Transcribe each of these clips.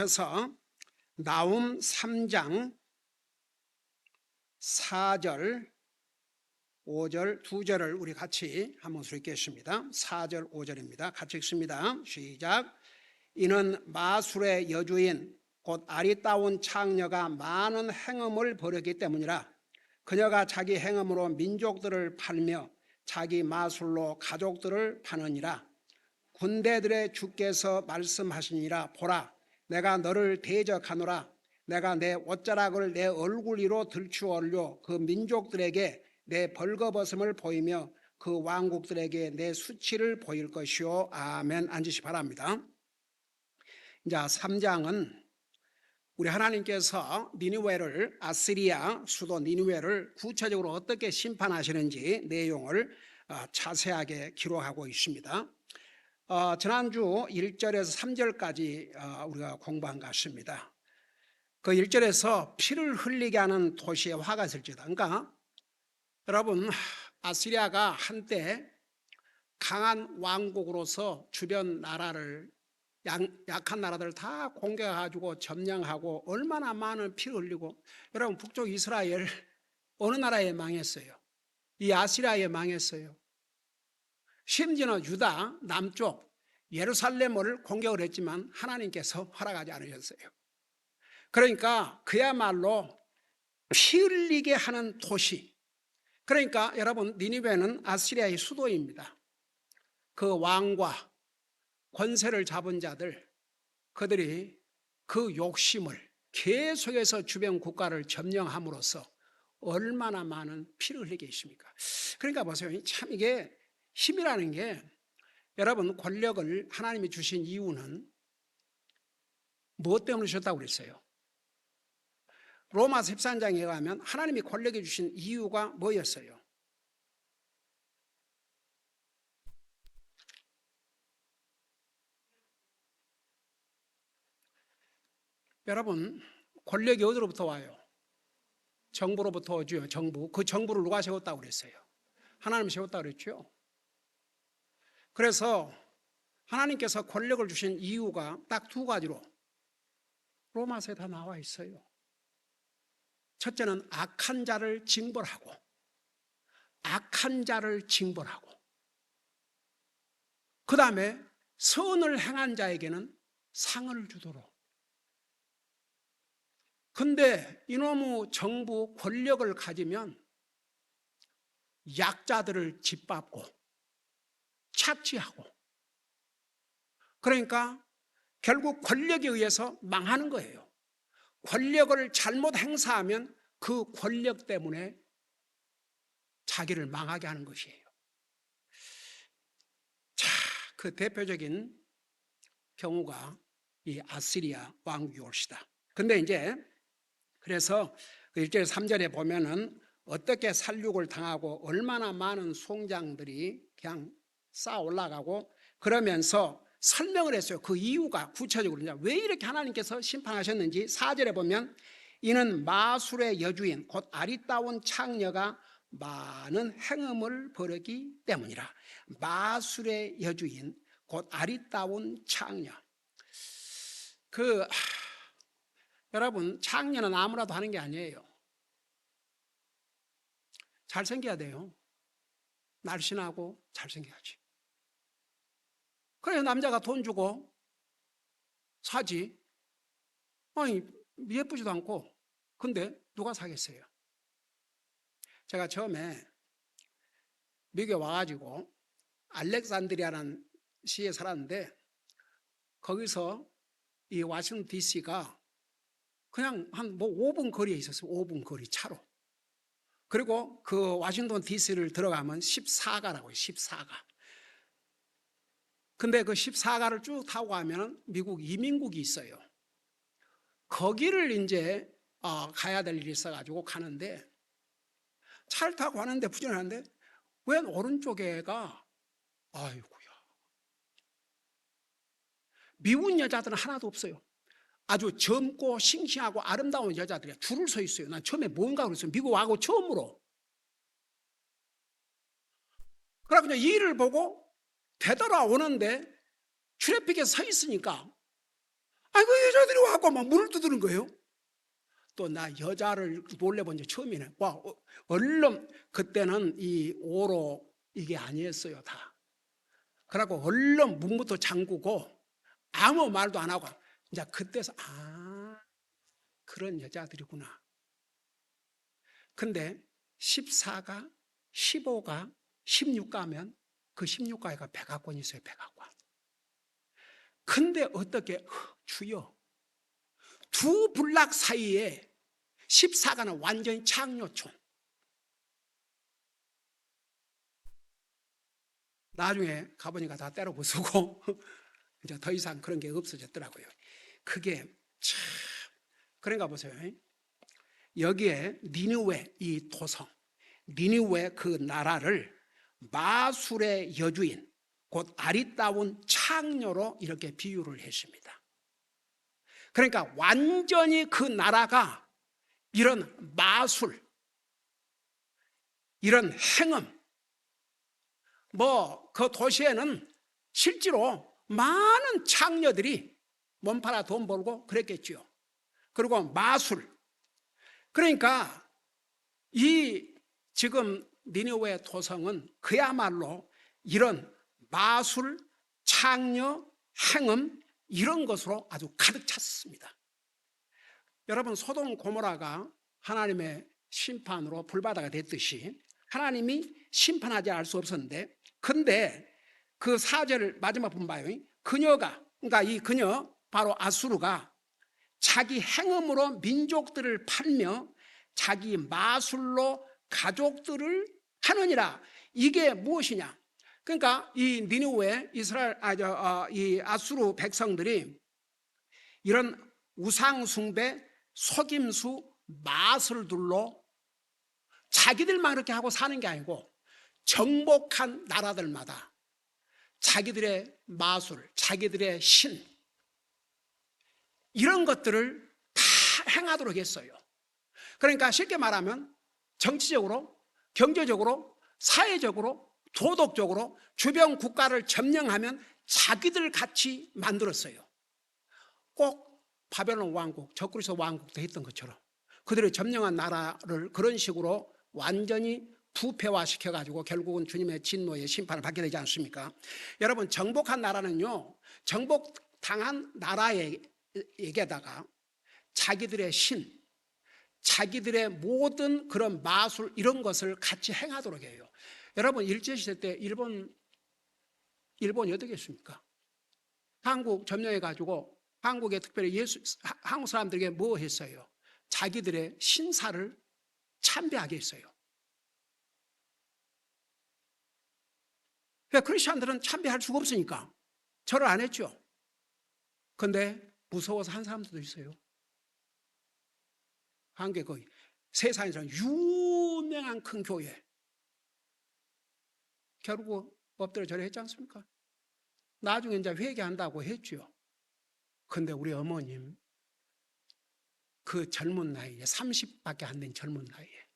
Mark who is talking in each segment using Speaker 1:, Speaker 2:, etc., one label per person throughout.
Speaker 1: 그래서 나훔 3장 4절, 5절, 2절을 우리 같이 한번 읽겠습니다. 4절, 5절입니다. 같이 읽습니다. 시작. 이는 마술의 여주인 곧 아리따운 창녀가 많은 행음을 벌였기 때문이라. 그녀가 자기 행음으로 민족들을 팔며 자기 마술로 가족들을 파느니라. 군대들의 주께서 말씀하시니라. 보라, 내가 너를 대적하노라. 내가 내 옷자락을 내 얼굴 위로 들추어올려 그 민족들에게 내 벌거벗음을 보이며 그 왕국들에게 내 수치를 보일 것이요. 아멘. 앉으시 바랍니다. 자, 3장은 우리 하나님께서 니느웨를, 아시리아 수도 니느웨를 구체적으로 어떻게 심판하시는지 내용을 자세하게 기록하고 있습니다. 지난주 1절에서 3절까지 우리가 공부한 것 같습니다. 그 1절에서 피를 흘리게 하는 도시에 화가 있을지다. 그러니까 여러분, 아시리아가 한때 강한 왕국으로서 주변 나라를, 약한 나라들을 다 공격해가지고 점령하고 얼마나 많은 피를 흘리고, 여러분 북쪽 이스라엘 어느 나라에 망했어요? 이 아시리아에 망했어요. 심지어는 유다 남쪽 예루살렘을 공격을 했지만 하나님께서 허락하지 않으셨어요. 그러니까 그야말로 피 흘리게 하는 도시. 그러니까 여러분, 니느웨는 아시리아의 수도입니다. 그 왕과 권세를 잡은 자들, 그들이 그 욕심을 계속해서 주변 국가를 점령함으로써 얼마나 많은 피를 흘리게 했습니까? 그러니까 보세요. 참 이게 힘이라는 게, 여러분 권력을 하나님이 주신 이유는 무엇 때문에 주셨다고 그랬어요? 로마서 13장에 가면 하나님이 권력을 주신 이유가 뭐였어요? 여러분, 권력이 어디로부터 와요? 정부로부터 오죠. 정부. 그 정부를 누가 세웠다고 그랬어요? 하나님이 세웠다고 그랬죠. 그래서 하나님께서 권력을 주신 이유가 딱 두 가지로 로마서에 다 나와 있어요. 첫째는 악한 자를 징벌하고, 악한 자를 징벌하고, 그 다음에 선을 행한 자에게는 상을 주도록. 근데 이놈의 정부 권력을 가지면 약자들을 짓밟고 착취하고, 그러니까 결국 권력에 의해서 망하는 거예요. 권력을 잘못 행사하면 그 권력 때문에 자기를 망하게 하는 것이에요. 자, 그 대표적인 경우가 이 아시리아 왕국이 올시다. 근데 이제 그래서 그 1절 3절에 보면은 어떻게 살육을 당하고 얼마나 많은 송장들이 그냥 쌓아 올라가고, 그러면서 설명을 했어요. 그 이유가 구체적으로 왜 이렇게 하나님께서 심판하셨는지. 4절에 보면 이는 마술의 여주인 곧 아리따운 창녀가 많은 행음을 벌이기 때문이라. 마술의 여주인 곧 아리따운 창녀. 여러분, 창녀는 아무라도 하는 게 아니에요. 잘생겨야 돼요. 날씬하고 잘생겨야지. 그래서 남자가 돈 주고 사지. 아니, 예쁘지도 않고. 근데 누가 사겠어요? 제가 처음에 미국에 와가지고 알렉산드리아라는 시에 살았는데, 거기서 이 워싱턴 DC가 그냥 한 5분 거리에 있었어요. 5분 거리 차로. 그리고 그 워싱턴 DC를 들어가면 14가라고 해요. 14가. 근데 그 14가를 쭉 타고 가면 미국 이민국이 있어요. 거기를 이제 가야 될 일이 있어가지고 가는데, 차를 타고 가는데 부진하는데 웬 오른쪽에가, 아이고야, 미국 여자들은 하나도 없어요. 아주 젊고 싱싱하고 아름다운 여자들이 줄을 서 있어요. 난 처음에 뭔가 그랬어요. 미국 와고 처음으로. 그래서 그냥 이 일을 보고 되돌아오는데 트래픽에 서 있으니까, 아이고 여자들이 와갖고 막 문을 두드는 거예요. 또 나 여자를 놀래본 적 처음이네. 와, 얼른 그때는 이 오로 이게 아니었어요 다. 그러고 얼른 문부터 잠그고 아무 말도 안 하고 이제 그때서 그런 여자들이구나. 근데 14가 15가 16가면 그 16가가 백악관이 있어요. 백악관. 근데 어떻게 주여 두 불락 사이에 14가는 완전히 창녀촌. 나중에 가보니까 다 때려 부수고 이제 더 이상 그런 게 없어졌더라고요. 그게 참 그런가 보세요. 여기에 니느웨 이 도성, 니느웨 그 나라를 마술의 여주인, 곧 아리따운 창녀로 이렇게 비유를 했습니다. 그러니까 완전히 그 나라가 이런 마술, 이런 행음, 그 도시에는 실제로 많은 창녀들이 몸팔아 돈 벌고 그랬겠죠. 그리고 마술. 그러니까 이 지금 니느웨 도성은 그야말로 이런 마술, 창녀, 행음 이런 것으로 아주 가득 찼습니다. 여러분 소돔 고모라가 하나님의 심판으로 불바다가 됐듯이 하나님이 심판하지 않을 수 없었는데, 근데 그 4절 마지막 부분 봐요. 그녀가, 그러니까 이 그녀 바로 아수르가 자기 행음으로 민족들을 팔며 자기 마술로 가족들을 하느니라. 이게 무엇이냐? 그러니까 이 니느웨 이스라엘 이 아수르 백성들이 이런 우상 숭배, 속임수, 마술들로 자기들만 그렇게 하고 사는 게 아니고 정복한 나라들마다 자기들의 마술, 자기들의 신 이런 것들을 다 행하도록 했어요. 그러니까 쉽게 말하면 정치적으로, 경제적으로, 사회적으로, 도덕적으로 주변 국가를 점령하면 자기들 같이 만들었어요. 꼭 바벨론 왕국, 적그리스 왕국도 했던 것처럼 그들이 점령한 나라를 그런 식으로 완전히 부패화시켜가지고 결국은 주님의 진노의 심판을 받게 되지 않습니까? 여러분 정복한 나라는요, 정복당한 나라에게다가 자기들의 신, 자기들의 모든 그런 마술 이런 것을 같이 행하도록 해요. 여러분 일제시대 때 일본이 어떻게 했습니까? 한국 점령해가지고 한국에 특별히 한국 사람들에게 뭐 했어요? 자기들의 신사를 참배하게 했어요. 그러니까 크리스천들은 참배할 수가 없으니까 절을 안 했죠. 근데 무서워서 한 사람들도 있어요. 한국에 거의 세상에서 유명한 큰 교회 결국 엎드려 절했지 않습니까? 나중에 이제 회개한다고 했죠. 근데 우리 어머님 그 젊은 나이에 30밖에 안 된 젊은 나이에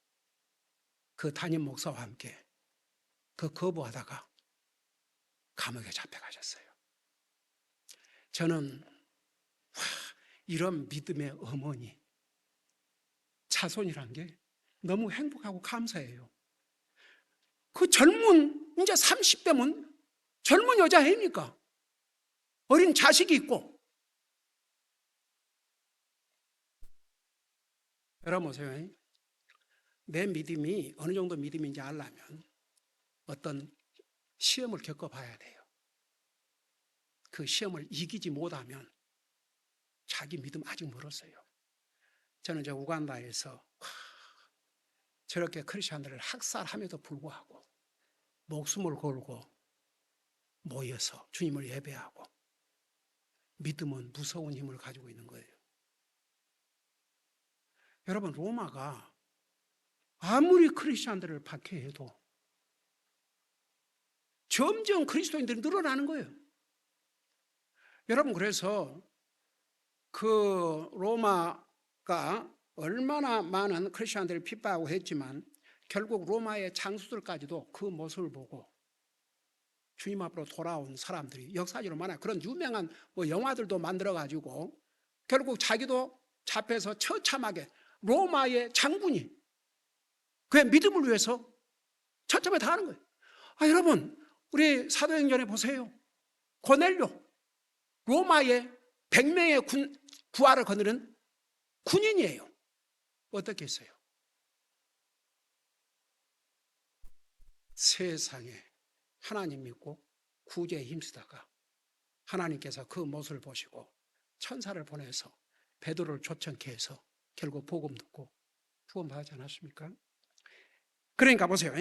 Speaker 1: 그 담임 목사와 함께 그 거부하다가 감옥에 잡혀가셨어요. 저는 이런 믿음의 어머니 자손이란 게 너무 행복하고 감사해요. 그 젊은 이제 30대면 젊은 여자 아닙니까? 어린 자식이 있고. 여러분 보세요. 내 믿음이 어느 정도 믿음인지 알려면 어떤 시험을 겪어봐야 돼요. 그 시험을 이기지 못하면 자기 믿음 아직 멀었어요. 저는 저 우간다에서 저렇게 크리스천들을 학살함에도 불구하고 목숨을 걸고 모여서 주님을 예배하고 믿음은 무서운 힘을 가지고 있는 거예요. 여러분 로마가 아무리 크리스천들을 박해해도 점점 그리스도인들이 늘어나는 거예요. 여러분 그래서 그 로마가 얼마나 많은 크리스천들을 핍박하고 했지만 결국 로마의 장수들까지도 그 모습을 보고 주님 앞으로 돌아온 사람들이 역사적으로 많아요. 그런 유명한 영화들도 만들어가지고 결국 자기도 잡혀서 처참하게 로마의 장군이 그의 믿음을 위해서 처참하게 당하는 거예요. 여러분, 우리 사도행전에 보세요. 고넬료, 로마의 100명의 부하를 거느린 군인이에요. 어떻게 했어요? 세상에 하나님 믿고 구제에 힘쓰다가 하나님께서 그 모습을 보시고 천사를 보내서 베드로를 초청케 해서 결국 복음 듣고 구원받지 않았습니까? 그러니까 보세요.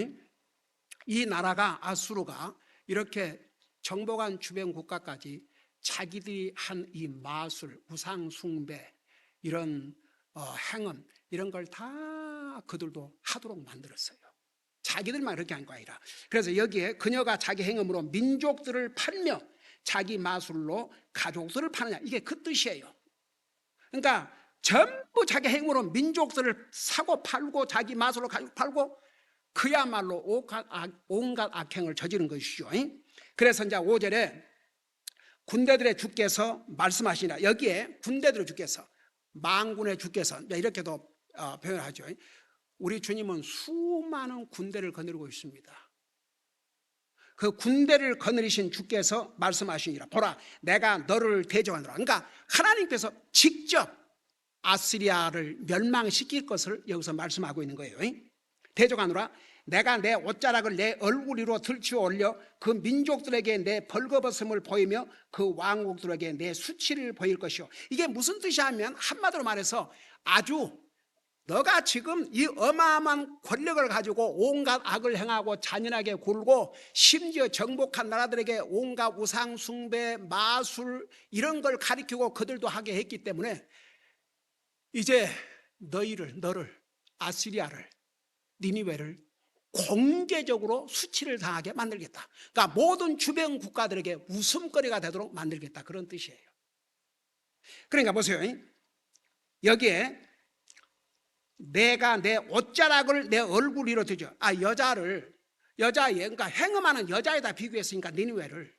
Speaker 1: 이 나라가 아수르가 이렇게 정복한 주변 국가까지 자기들이 한 이 마술, 우상 숭배, 이런 행음, 이런 걸 다 그들도 하도록 만들었어요. 자기들만 그렇게 한 거 아니라. 그래서 여기에 그녀가 자기 행음으로 민족들을 팔며 자기 마술로 가족들을 파느냐, 이게 그 뜻이에요. 그러니까 전부 자기 행음으로 민족들을 사고 팔고 자기 마술로 가족 팔고 그야말로 온갖 악행을 저지른 것이죠. 그래서 이제 5절에 군대들의 주께서 말씀하시니라. 여기에 군대들의 주께서, 만군의 주께서, 이렇게도 표현하죠. 우리 주님은 수많은 군대를 거느리고 있습니다. 그 군대를 거느리신 주께서 말씀하시니라. 보라, 내가 너를 대적하노라. 그러니까 하나님께서 직접 아시리아를 멸망시킬 것을 여기서 말씀하고 있는 거예요. 대적하노라. 내가 내 옷자락을 내 얼굴 위로 들치어 올려 그 민족들에게 내 벌거벗음을 보이며 그 왕국들에게 내 수치를 보일 것이요. 이게 무슨 뜻이냐면 한마디로 말해서 아주 너가 지금 이 어마어마한 권력을 가지고 온갖 악을 행하고 잔인하게 굴고 심지어 정복한 나라들에게 온갖 우상 숭배, 마술 이런 걸 가리키고 그들도 하게 했기 때문에 이제 너를 아시리아를, 니니웨를 공개적으로 수치를 당하게 만들겠다. 그러니까 모든 주변 국가들에게 웃음거리가 되도록 만들겠다, 그런 뜻이에요. 그러니까 보세요. 여기에 내가 내 옷자락을 내 얼굴 위로 들죠. 여자애, 그러니까 행음하는 여자에다 비교했으니까 니니웨를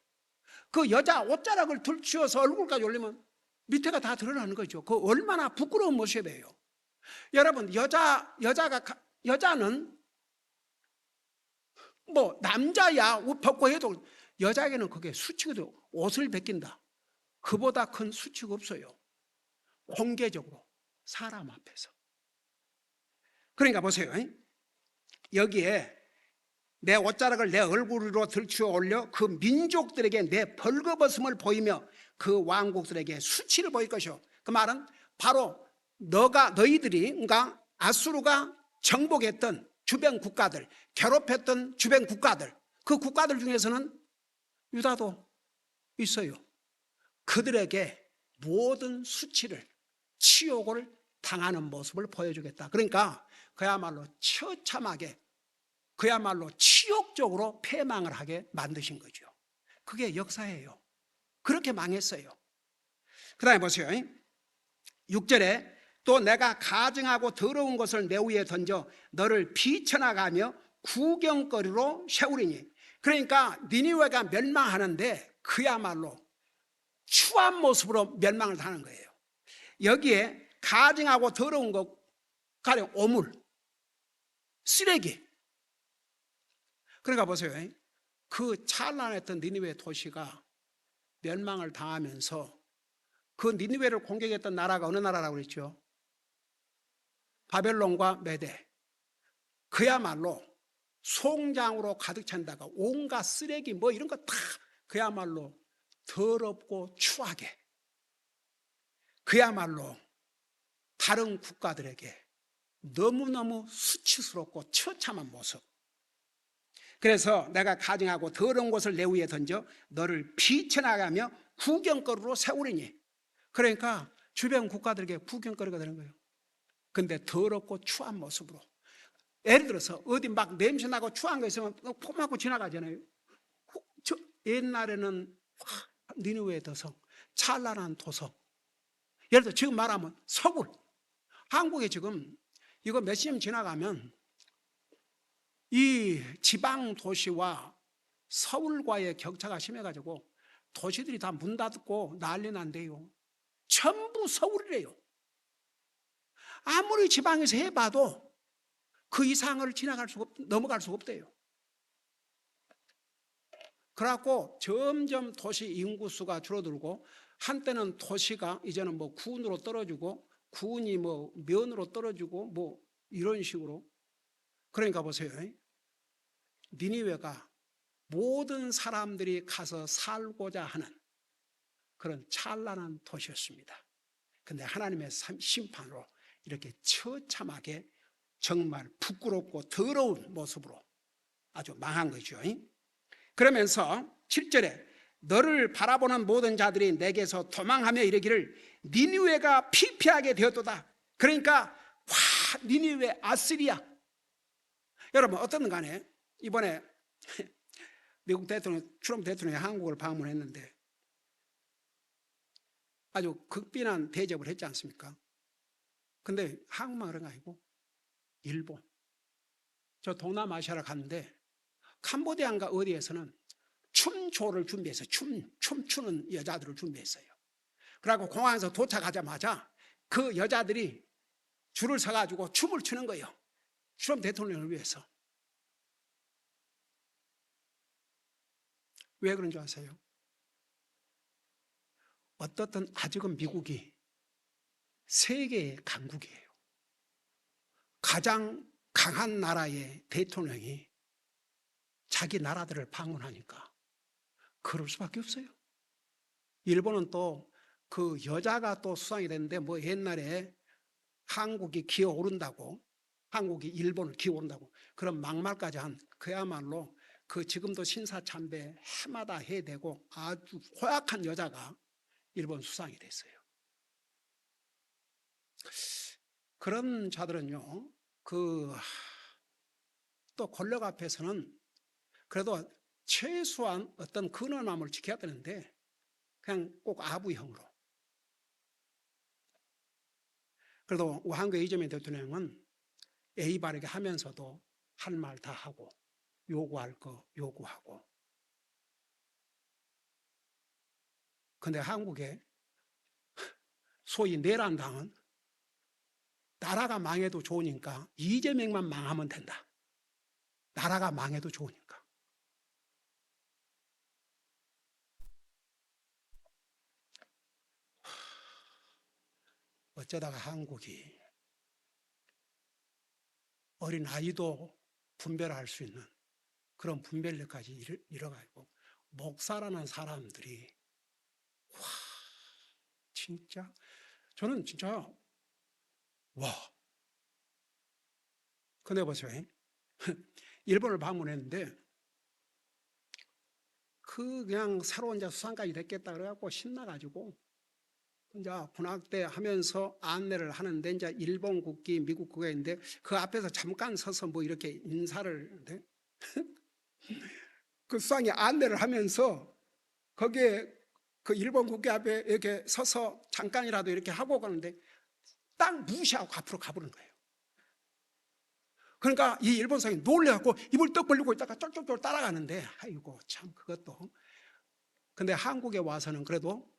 Speaker 1: 그 여자 옷자락을 들치워서 얼굴까지 올리면 밑에가 다 드러나는 거죠. 그 얼마나 부끄러운 모습이에요. 여러분, 여자는 뭐 남자야 옷 벗고 해도 여자에게는 그게 수치거든요. 옷을 벗긴다, 그보다 큰 수치가 없어요. 공개적으로 사람 앞에서. 그러니까 보세요. 여기에 내 옷자락을 내 얼굴로 들추어 올려 그 민족들에게 내 벌거벗음을 보이며 그 왕국들에게 수치를 보일 것이요. 그 말은 바로 너희들이, 그러니까 아수르가 정복했던 주변 국가들, 괴롭혔던 주변 국가들, 그 국가들 중에서는 유다도 있어요. 그들에게 모든 수치를, 치욕을 당하는 모습을 보여주겠다. 그러니까 그야말로 처참하게, 그야말로 치욕적으로 패망을 하게 만드신 거죠. 그게 역사예요. 그렇게 망했어요. 그 다음에 보세요. 6절에 또 내가 가증하고 더러운 것을 내 위에 던져 너를 비천하가며 구경거리로 세우리니. 그러니까 니니웨가 멸망하는데 그야말로 추한 모습으로 멸망을 하는 거예요. 여기에 가증하고 더러운 것, 가령 오물, 쓰레기. 그러니까 보세요. 그 찬란했던 니니웨 도시가 멸망을 당하면서 그 니니웨를 공격했던 나라가 어느 나라라고 그랬죠? 바벨론과 메대. 그야말로 송장으로 가득 찬다가 온갖 쓰레기 뭐 이런 거 다 그야말로 더럽고 추하게, 그야말로 다른 국가들에게 너무너무 수치스럽고 처참한 모습. 그래서 내가 가증하고 더러운 것을 내 위에 던져 너를 비천하가며 구경거리로 세우리니. 그러니까 주변 국가들에게 구경거리가 되는 거예요. 근데 더럽고 추한 모습으로. 예를 들어서 어디 막 냄새나고 추한 거 있으면 폼하고 지나가잖아요. 옛날에는 니느웨의 도성, 찬란한 도성. 예를 들어 지금 말하면 서울. 한국에 지금 이거 몇 시쯤 지나가면 이 지방 도시와 서울과의 격차가 심해가지고 도시들이 다 문 닫고 난리 난대요. 전부 서울이래요. 아무리 지방에서 해봐도 그 이상을 넘어갈 수가 없대요. 그래갖고 점점 도시 인구수가 줄어들고, 한때는 도시가 이제는 뭐 군으로 떨어지고, 군이 뭐 면으로 떨어지고, 뭐 이런 식으로. 그러니까 보세요. 니니웨가 모든 사람들이 가서 살고자 하는 그런 찬란한 도시였습니다. 근데 하나님의 심판으로 이렇게 처참하게 정말 부끄럽고 더러운 모습으로 아주 망한 거죠. 그러면서 7절에 너를 바라보는 모든 자들이 내게서 도망하며 이르기를 니느웨가 피폐하게 되었도다. 그러니까 와, 니느웨 아시리아. 여러분 어떻든 간에 이번에 미국 대통령, 트럼프 대통령이 한국을 방문했는데 아주 극빈한 대접을 했지 않습니까? 근데 한국만 그런 거 아니고 일본, 저 동남아시아를 갔는데 캄보디아인가 어디에서는 춤조를 준비해서 춤추는 여자들을 준비했어요. 그리고 공항에서 도착하자마자 그 여자들이 줄을 서가지고 춤을 추는 거예요. 트럼프 대통령을 위해서. 왜 그런 줄 아세요? 어떻든 아직은 미국이 세계의 강국이에요. 가장 강한 나라의 대통령이 자기 나라들을 방문하니까 그럴 수밖에 없어요. 일본은 또 그 여자가 또 수상이 됐는데 뭐 옛날에 한국이 기어오른다고, 한국이 일본을 기어오른다고 그런 막말까지 한 그야말로 그 지금도 신사참배 해마다 해대고 아주 호약한 여자가 일본 수상이 됐어요. 그런 자들은요, 또 권력 앞에서는 그래도 최소한 어떤 근엄함을 지켜야 되는데 그냥 꼭 아부형으로. 그래도 우한국 이재명 대통령은 예의 바르게 하면서도 할 말 다 하고 요구할 거 요구하고. 근데 한국에 소위 내란당은 나라가 망해도 좋으니까 이재명만 망하면 된다. 나라가 망해도 좋으니까. 어쩌다가 한국이 어린 아이도 분별할 수 있는 그런 분별력까지 이뤄가지고 목사라는 사람들이 와, 진짜 저는 진짜 와. 근데 보세요. 일본을 방문했는데 그냥 새로운 수상까지 됐겠다 그래갖고 신나가지고 이제 군악대 하면서 안내를 하는데 이제 일본 국기, 미국 국기가 있는데 그 앞에서 잠깐 서서 뭐 이렇게 인사를 하는데 그 수상이 안내를 하면서 거기에 그 일본 국기 앞에 이렇게 서서 잠깐이라도 이렇게 하고 가는데 딱 무시하고 앞으로 가버리는 거예요. 그러니까 이 일본 수상이 놀래갖고 입을 떡 벌리고 있다가 쫄쫄쫄 따라가는데 아이고 참 그것도. 근데 한국에 와서는 그래도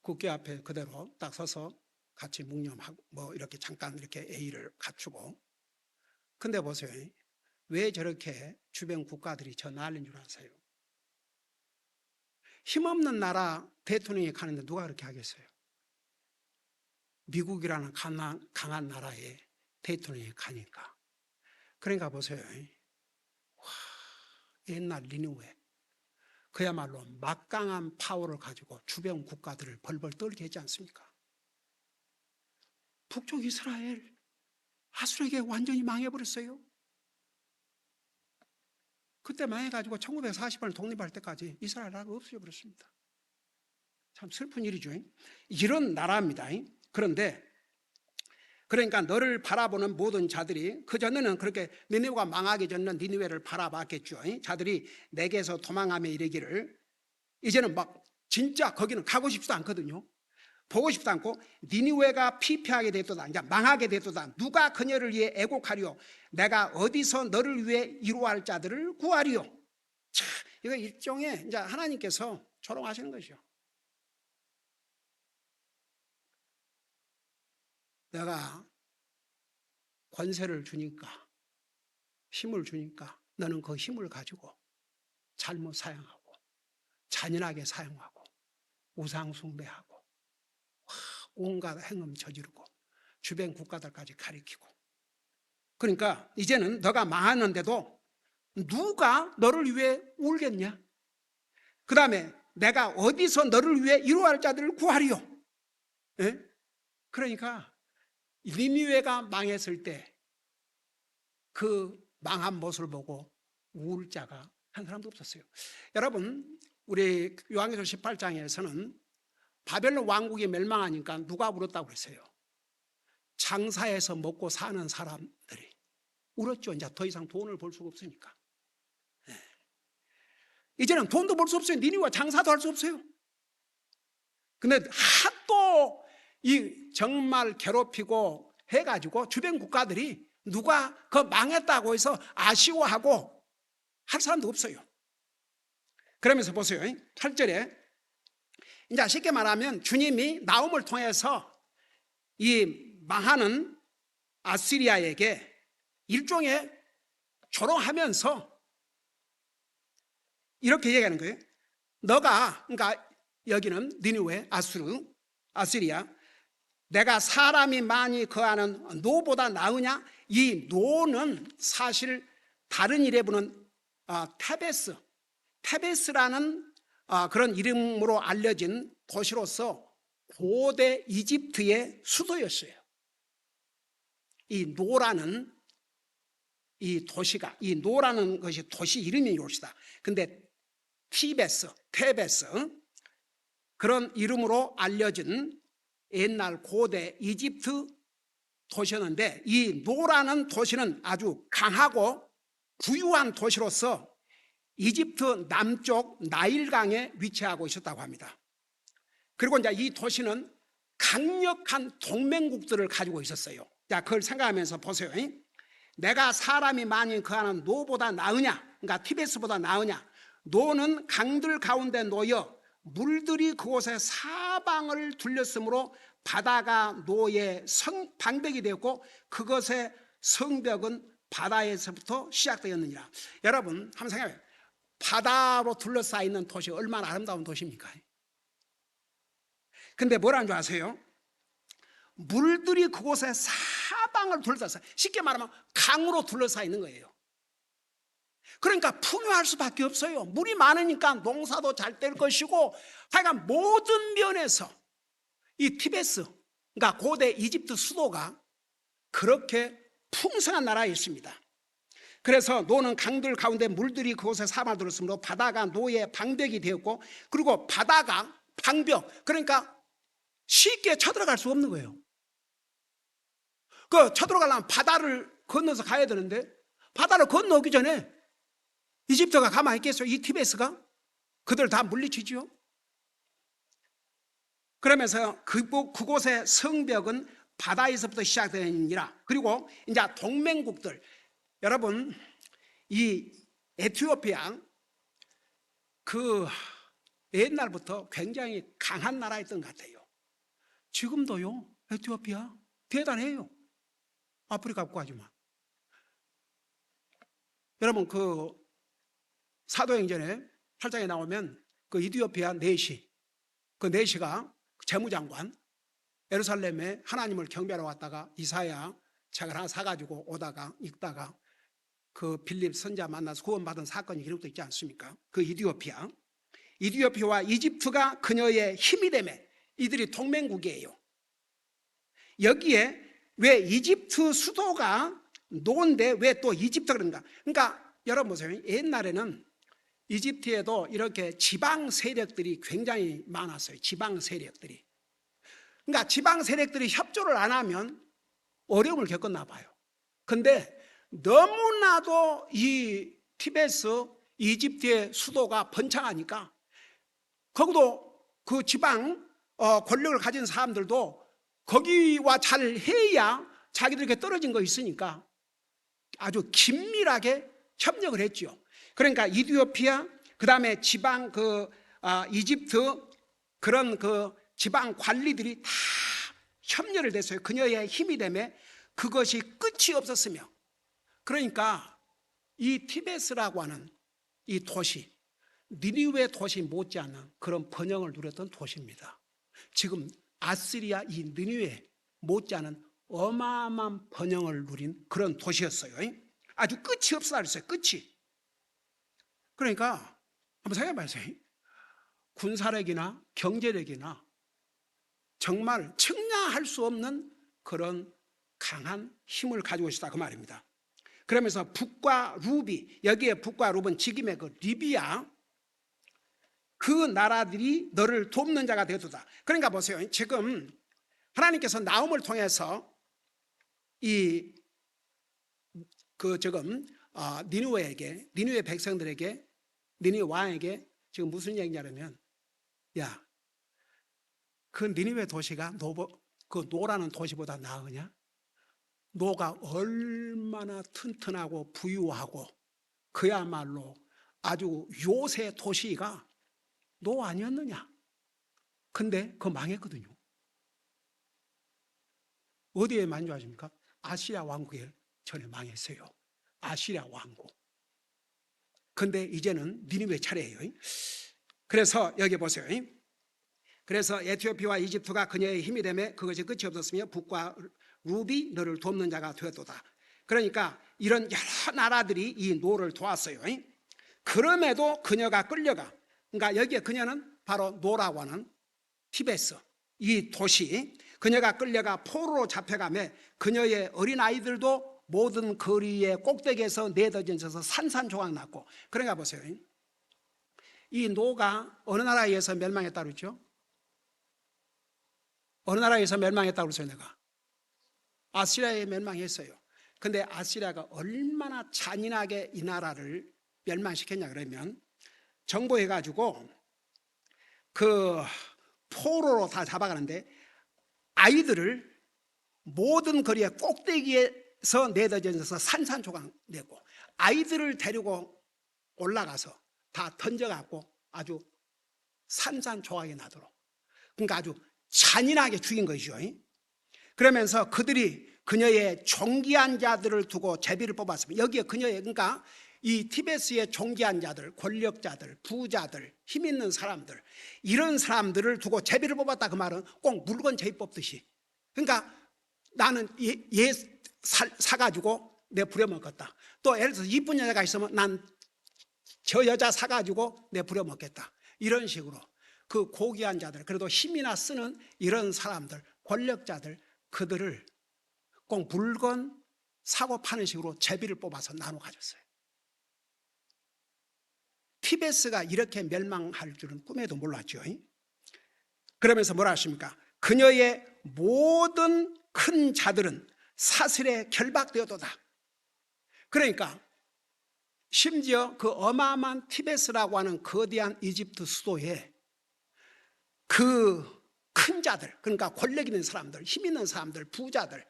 Speaker 1: 국기 앞에 그대로 딱 서서 같이 묵념하고 뭐 이렇게 잠깐 이렇게 예의를 갖추고. 근데 보세요. 왜 저렇게 주변 국가들이 저 난리인 줄 아세요? 힘없는 나라 대통령이 가는데 누가 그렇게 하겠어요? 미국이라는 강한 나라에 대통령이 가니까. 그러니까 보세요. 와, 옛날 니느웨 그야말로 막강한 파워를 가지고 주변 국가들을 벌벌 떨게 했지 않습니까? 북쪽 이스라엘 아수르에게 완전히 망해버렸어요. 그때 망해가지고 1940년 독립할 때까지 이스라엘 나라가 없어져 버렸습니다. 참 슬픈 일이죠. 이런 나라입니다. 그런데 그러니까 너를 바라보는 모든 자들이, 그전에는 그렇게 니느웨가 망하기 전에는 니느웨를 바라봤겠죠. 자들이 내게서 도망하며 이르기를, 이제는 막 진짜 거기는 가고 싶지도 않거든요. 보고 싶지도 않고 니느웨가 피폐하게 됐도다, 이제 망하게 됐도다. 누가 그녀를 위해 애곡하리요? 내가 어디서 너를 위해 이루할 자들을 구하리요? 자, 이거 일종의 이제 하나님께서 조롱하시는 것이죠. 내가 권세를 주니까, 힘을 주니까 너는 그 힘을 가지고 잘못 사용하고 잔인하게 사용하고 우상 숭배하고 온갖 행음 저지르고 주변 국가들까지 가리키고, 그러니까 이제는 너가 망하는데도 누가 너를 위해 울겠냐? 그 다음에 내가 어디서 너를 위해 이루할 자들을 구하리요? 예? 그러니까 니느웨가 망했을 때 그 망한 모습을 보고 울 자가 한 사람도 없었어요. 여러분, 우리 요한계시록 18장에서는 바벨론 왕국이 멸망하니까 누가 울었다고 그랬어요? 장사해서 먹고 사는 사람들이 울었죠. 이제 더 이상 돈을 벌 수가 없으니까. 이제는 돈도 벌 수 없어요. 니느웨와 장사도 할 수 없어요. 근데 하도 이 정말 괴롭히고 해가지고 주변 국가들이 누가 그 망했다고 해서 아쉬워하고 할 사람도 없어요. 그러면서 보세요. 8절에 이제 쉽게 말하면 주님이 나움을 통해서 이 망하는 아시리아에게 일종의 조롱하면서 이렇게 얘기하는 거예요. 너가, 그러니까 여기는 니느웨, 아시리아, 내가 사람이 많이 거하는 노보다 나으냐? 이 노는 사실 다른 이름에 부르는 테베스라는 그런 이름으로 알려진 도시로서 고대 이집트의 수도였어요. 이 노라는 이 도시가, 이 노라는 것이 도시 이름이 이것이다. 근데 테베스 그런 이름으로 알려진 옛날 고대 이집트 도시였는데, 이 노라는 도시는 아주 강하고 부유한 도시로서 이집트 남쪽 나일강에 위치하고 있었다고 합니다. 그리고 이제 이 도시는 강력한 동맹국들을 가지고 있었어요. 자, 그걸 생각하면서 보세요. 내가 사람이 많이 거하는 노보다 나으냐? 그러니까 티베스보다 나으냐? 노는 강들 가운데 놓여 물들이 그곳에 사방을 둘렸으므로 바다가 노의 방백이 되었고 그것의 성벽은 바다에서부터 시작되었느니라. 여러분 한번 생각해요. 바다로 둘러싸여 있는 도시 얼마나 아름다운 도시입니까? 근데 뭐라는 줄 아세요? 물들이 그곳에 사방을 둘러싸여, 쉽게 말하면 강으로 둘러싸여 있는 거예요. 그러니까 풍요할 수밖에 없어요. 물이 많으니까 농사도 잘 될 것이고, 하여간 모든 면에서 이 티베스, 그러니까 고대 이집트 수도가 그렇게 풍성한 나라에 있습니다. 그래서 노는 강들 가운데 물들이 그곳에 사방을 둘렀으므로 바다가 노의 방벽이 되었고, 그리고 바다가 방벽, 그러니까 쉽게 쳐들어갈 수 없는 거예요. 그 쳐들어가려면 바다를 건너서 가야 되는데, 바다를 건너기 전에 이집트가 가만히 있겠어요? 이 티베스가? 그들 다 물리치죠. 그러면서 그곳의 성벽은 바다에서부터 시작되니라. 그리고 이제 동맹국들, 여러분 이 에티오피아 그 옛날부터 굉장히 강한 나라였던 것 같아요. 지금도요. 에티오피아 대단해요. 아프리카 국가지만. 여러분 그 사도행전에 8장에 나오면 그 이디오피아 네시, 그 네시가 재무장관, 예루살렘에 하나님을 경배하러 왔다가 이사야 책을 하나 사가지고 오다가 읽다가 그 빌립 선자 만나서 구원받은 사건이 기록되어 있지 않습니까? 그 이디오피아와 이집트가 그녀의 힘이 되매 이들이 동맹국이에요. 여기에 왜 이집트 수도가 노인데 왜 또 이집트 그런가? 그러니까 여러분 보세요. 옛날에는 이집트에도 이렇게 지방 세력들이 굉장히 많았어요. 지방 세력들이. 그러니까 지방 세력들이 협조를 안 하면 어려움을 겪었나 봐요. 근데 너무나도 이 티베스, 이집트의 수도가 번창하니까 거기도 그 지방 권력을 가진 사람들도 거기와 잘 해야 자기들에게 떨어진 거 있으니까 아주 긴밀하게 협력을 했죠. 그러니까 이디오피아, 그 다음에 지방 이집트 그런 그 지방 관리들이 다 협렬을 됐어요. 그녀의 힘이 되매 그것이 끝이 없었으며, 그러니까 이 티베스라고 하는 이 도시, 니니웨 도시 못지않은 그런 번영을 누렸던 도시입니다. 지금 아시리아 이 니니웨 못지않은 어마어마한 번영을 누린 그런 도시였어요. 아주 끝이 없어 그랬어요. 끝이. 그러니까 한번 생각해 보세요. 군사력이나 경제력이나 정말 측량할 수 없는 그런 강한 힘을 가지고 있다 그 말입니다. 그러면서 북과 루비, 여기에 북과 룹은 지금의 그 리비아, 그 나라들이 너를 돕는 자가 되도다. 그러니까 보세요. 지금 하나님께서 나움을 통해서 니느웨 백성들에게, 니느웨 왕에게 지금 무슨 얘기냐면, 야, 그 니느웨 도시가 그 노라는 도시보다 나으냐? 노가 얼마나 튼튼하고 부유하고 그야말로 아주 요새 도시가 노 아니었느냐? 근데 그거 망했거든요. 어디에 만족하십니까? 아시리아 왕국에 전에 망했어요. 아시리아 왕국. 근데 이제는 니느웨 차례예요. 그래서 여기 보세요. 그래서 에티오피아와 이집트가 그녀의 힘이 되매 그것이 끝이 없었으며 북과 룹이 너를 돕는 자가 되었도다. 그러니까 이런 여러 나라들이 이 노를 도왔어요. 그럼에도 그녀가 끌려가. 그러니까 여기에 그녀는 바로 노라고 하는 티베스, 이 도시, 그녀가 끌려가 포로로 잡혀가며 그녀의 어린아이들도 모든 거리의 꼭대기에서 내던져서 산산조각 났고. 그러니까 보세요. 이 노가 어느 나라에 의해서 멸망했다고 그랬죠? 어느 나라에서 멸망했다고 그랬어요? 내가 아시리아에 멸망했어요. 근데 아시리아가 얼마나 잔인하게 이 나라를 멸망시켰냐 그러면, 정보해가지고 그 포로로 다 잡아가는데 아이들을 모든 거리의 꼭대기에서 내던져서 산산조각 내고, 아이들을 데리고 올라가서 다 던져갖고 아주 산산조각이 나도록, 그러니까 아주 잔인하게 죽인 것이죠. 그러면서 그들이 그녀의 존귀한 자들을 두고 제비를 뽑았습니다. 여기에 그녀의, 그러니까 이 티베스의 존귀한 자들, 권력자들, 부자들, 힘 있는 사람들, 이런 사람들을 두고 제비를 뽑았다 그 말은 꼭 물건 제비 뽑듯이, 그러니까 나는 얘 사가지고 내 부려먹겠다. 또 예를 들어서 이쁜 여자가 있으면 난 저 여자 사가지고 내 부려먹겠다. 이런 식으로 그 고귀한 자들, 그래도 힘이나 쓰는 이런 사람들, 권력자들, 그들을 꼭 물건 사고 파는 식으로 제비를 뽑아서 나눠 가졌어요. 티베스가 이렇게 멸망할 줄은 꿈에도 몰랐죠. 그러면서 뭐라 하십니까? 그녀의 모든 큰 자들은 사슬에 결박되어도다. 그러니까 심지어 그 어마어마한 티베스라고 하는 거대한 이집트 수도에 그 큰 자들, 그러니까 권력 있는 사람들, 힘 있는 사람들, 부자들,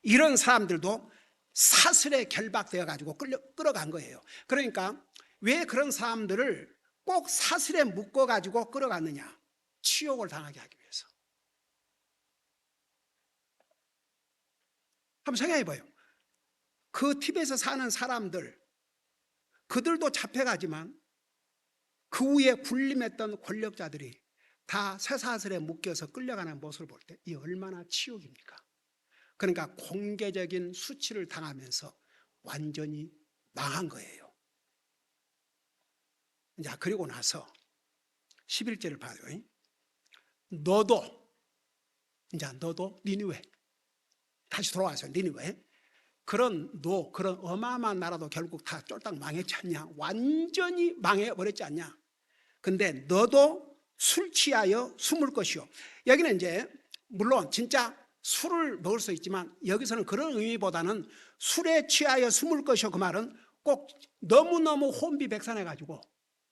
Speaker 1: 이런 사람들도 사슬에 결박되어 가지고 끌어간 거예요. 그러니까 왜 그런 사람들을 꼭 사슬에 묶어 가지고 끌어갔느냐? 치욕을 당하게 하기 위해서. 한번 생각해 봐요. 그 팁에서 사는 사람들, 그들도 잡혀가지만 그 위에 군림했던 권력자들이 다 쇠사슬에 묶여서 끌려가는 모습을 볼 때 이 얼마나 치욕입니까? 그러니까 공개적인 수치를 당하면서 완전히 망한 거예요. 자, 그리고 나서 11절을 봐요. 너도 니느웨, 다시 돌아와서 니느웨, 그런 어마어마한 나라도 결국 다 쫄딱 망했지 않냐? 완전히 망해버렸지 않냐? 근데 너도 술 취하여 숨을 것이요. 여기는 이제 물론 진짜 술을 먹을 수 있지만 여기서는 그런 의미보다는 술에 취하여 숨을 것이요, 그 말은 꼭 너무너무 혼비백산해 가지고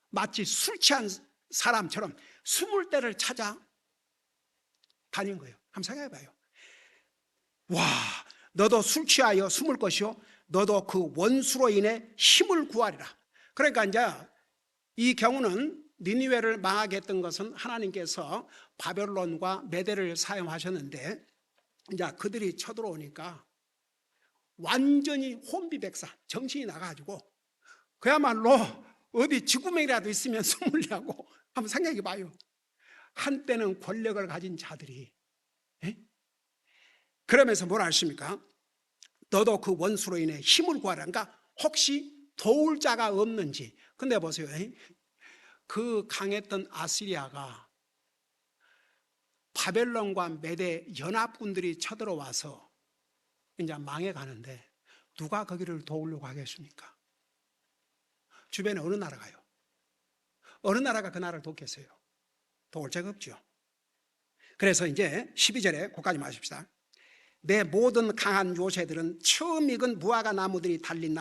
Speaker 1: 마치 술 취한 사람처럼 숨을 때를 찾아 다닌 거예요. 한번 생각해 봐요. 와, 너도 술 취하여 숨을 것이요, 너도 그 원수로 인해 힘을 구하리라. 그러니까 이제 이 경우는 니느웨를 망하게 했던 것은 하나님께서 바벨론과 메대를 사용하셨는데, 이제 그들이 쳐들어오니까 완전히 혼비백산, 정신이 나가지고 그야말로 어디 쥐구멍이라도 있으면 숨으려고 한번 생각해 봐요. 한때는 권력을 가진 자들이, 에? 그러면서 뭐라 하십니까? 너도 그 원수로 인해 힘을 구하란가? 혹시 도울 자가 없는지. 근데 보세요, 그 강했던 아시리아가 바벨론과 메대 연합군들이 쳐들어와서 이제 망해가는데 누가 거기를 도우려고 하겠습니까? 주변에 어느 나라가요? 어느 나라가 그 나라를 돕겠어요? 도울 자가 없죠. 그래서 이제 12절에 거기까지 마십시다. 내 모든 강한 요새들은 처음 익은 무화과 나무들이 달린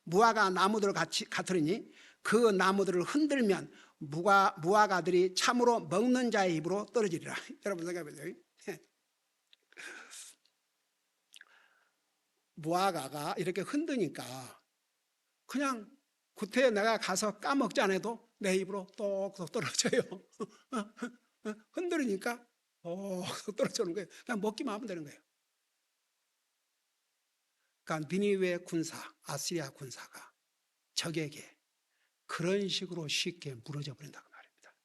Speaker 1: 무화과 나무들 같으니 그 나무들을 흔들면 무화과들이 참으로 먹는 자의 입으로 떨어지리라. 여러분 생각해 보세요. 무화과가 이렇게 흔드니까 그냥 구태에 내가 가서 까먹지 않아도 내 입으로 똑똑 떨어져요. 흔들으니까 똑똑 떨어지는 거예요. 그냥 먹기만 하면 되는 거예요. 그러니까 니느웨 군사, 아시리아 군사가 적에게 그런 식으로 쉽게 무너져 버린다고 말입니다.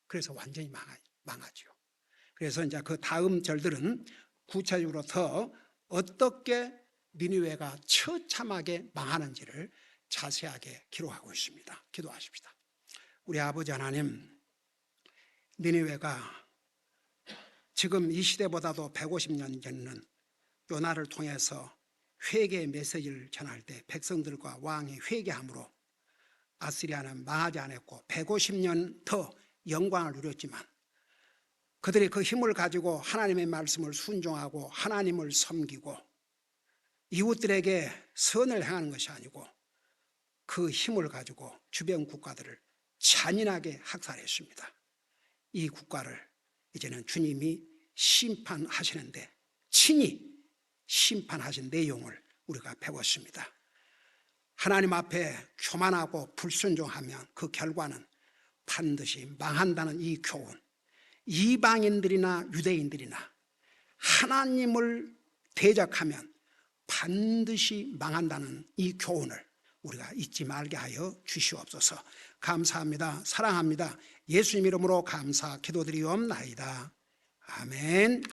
Speaker 1: 그래서 완전히 망하죠. 그래서 이제 그 다음 절들은 구체적으로 더 어떻게 니느웨가 처참하게 망하는지를 자세하게 기록하고 있습니다. 기도하십시다. 우리 아버지 하나님, 니느웨가 지금 이 시대보다도 150년 전은 요나를 통해서 회개의 메시지를 전할 때 백성들과 왕이 회개함으로 아시리아는 망하지 않았고 150년 더 영광을 누렸지만 그들이 그 힘을 가지고 하나님의 말씀을 순종하고 하나님을 섬기고 이웃들에게 선을 행하는 것이 아니고 그 힘을 가지고 주변 국가들을 잔인하게 학살했습니다. 이 국가를 이제는 주님이 심판하시는데 친히 심판하신 내용을 우리가 배웠습니다. 하나님 앞에 교만하고 불순종하면 그 결과는 반드시 망한다는 이 교훈, 이방인들이나 유대인들이나 하나님을 대적하면 반드시 망한다는 이 교훈을 우리가 잊지 말게 하여 주시옵소서. 감사합니다. 사랑합니다. 예수님 이름으로 감사 기도드리옵나이다. 아멘.